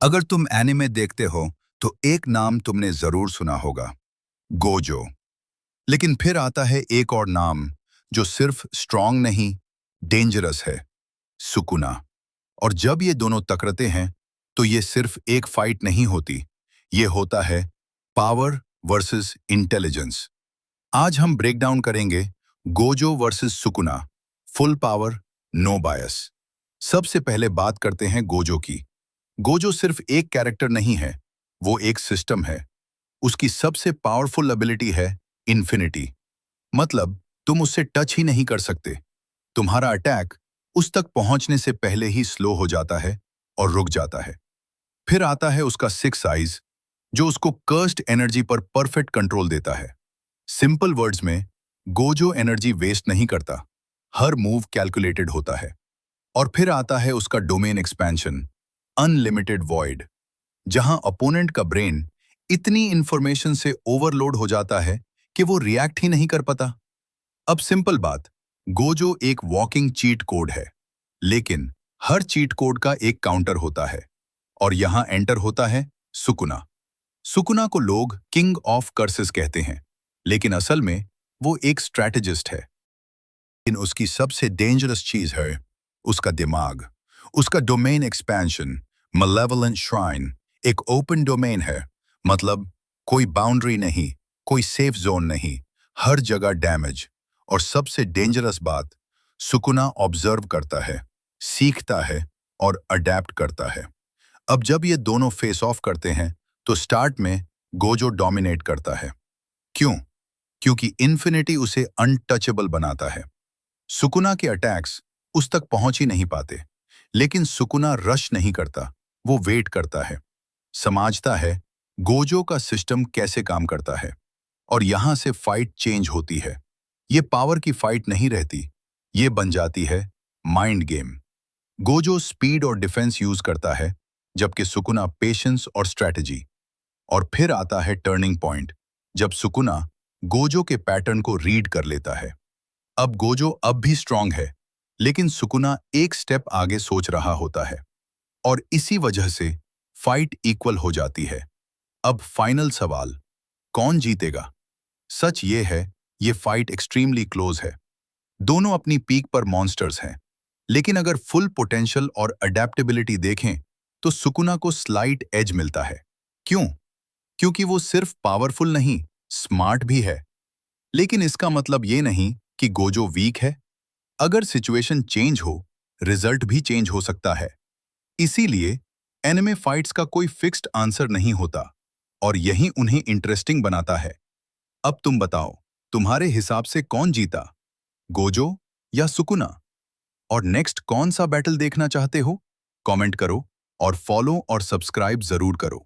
अगर तुम एनिमे देखते हो तो एक नाम तुमने जरूर सुना होगा, गोजो। लेकिन फिर आता है एक और नाम जो सिर्फ स्ट्रांग नहीं, डेंजरस है, सुकुना। और जब ये दोनों टकराते हैं तो ये सिर्फ एक फाइट नहीं होती, ये होता है पावर वर्सेस इंटेलिजेंस। आज हम ब्रेक डाउन करेंगे Gojo versus Sukuna, full power, no bias. सबसे पहले बात करते हैं गोजो की। गोजो सिर्फ एक कैरेक्टर नहीं है, वो एक सिस्टम है। उसकी सबसे पावरफुल एबिलिटी है इन्फिनिटी। मतलब तुम उससे टच ही नहीं कर सकते। तुम्हारा अटैक उस तक पहुंचने से पहले ही स्लो हो जाता है और रुक जाता है। फिर आता है उसका सिक्स आइज, जो उसको कर्स्ड एनर्जी पर परफेक्ट कंट्रोल देता है। सिंपल वर्ड्स में, गोजो एनर्जी वेस्ट नहीं करता, हर मूव कैलकुलेटेड होता है। और फिर आता है उसका डोमेन एक्सपेंशन, अनलिमिटेड वॉइड, जहां अपोनेंट का ब्रेन इतनी इंफॉर्मेशन से ओवरलोड हो जाता है कि वो रिएक्ट ही नहीं कर पाता। अब सिंपल बात, गोजो एक वॉकिंग चीट कोड है, लेकिन हर चीट कोड का एक काउंटर होता है। और यहां एंटर होता है सुकुना। सुकुना को लोग किंग ऑफ कर्सेस कहते हैं, लेकिन असल में वो एक स्ट्रैटेजिस्ट है। लेकिन उसकी सबसे डेंजरस चीज है उसका दिमाग, उसका डोमेन एक्सपेंशन। मलेवलेंट श्राइन एक ओपन डोमेन है, मतलब कोई बाउंड्री नहीं, कोई सेफ जोन नहीं, हर जगह डैमेज। और सबसे डेंजरस बात, सुकुना ऑब्जर्व करता है, सीखता है और अडेप्ट करता है। अब जब ये दोनों फेस ऑफ करते हैं तो स्टार्ट में गोजो डोमिनेट करता है। क्यों? क्योंकि इन्फिनिटी उसे अनटचेबल बनाता है। सुकुना के अटैक्स उस तक पहुंच ही नहीं पाते, लेकिन सुकुना रश नहीं करता, वो वेट करता है, समझता है गोजो का सिस्टम कैसे काम करता है। और यहां से फाइट चेंज होती है। ये पावर की फाइट नहीं रहती, ये बन जाती है माइंड गेम। गोजो स्पीड और डिफेंस यूज करता है, जबकि सुकुना पेशेंस और स्ट्रैटेजी। और फिर आता है टर्निंग पॉइंट, जब सुकुना गोजो के पैटर्न को रीड कर लेता है। अब गोजो अब भी स्ट्रांग है, लेकिन सुकुना एक स्टेप आगे सोच रहा होता है। और इसी वजह से फाइट इक्वल हो जाती है। अब फाइनल सवाल, कौन जीतेगा? सच ये है, ये फाइट एक्सट्रीमली क्लोज है। दोनों अपनी पीक पर मॉन्स्टर्स हैं, लेकिन अगर फुल पोटेंशियल और अडेप्टेबिलिटी देखें तो सुकुना को स्लाइट एज मिलता है। क्यों? क्योंकि वो सिर्फ पावरफुल नहीं, स्मार्ट भी है। लेकिन इसका मतलब ये नहीं कि गोजो वीक है। अगर सिचुएशन चेंज हो, रिजल्ट भी चेंज हो सकता है। इसीलिए एनिमे फाइट्स का कोई फिक्स्ड आंसर नहीं होता, और यही उन्हें इंटरेस्टिंग बनाता है। अब तुम बताओ, तुम्हारे हिसाब से कौन जीता, गोजो या सुकुना? और नेक्स्ट कौन सा बैटल देखना चाहते हो? कमेंट करो और फॉलो और सब्सक्राइब जरूर करो।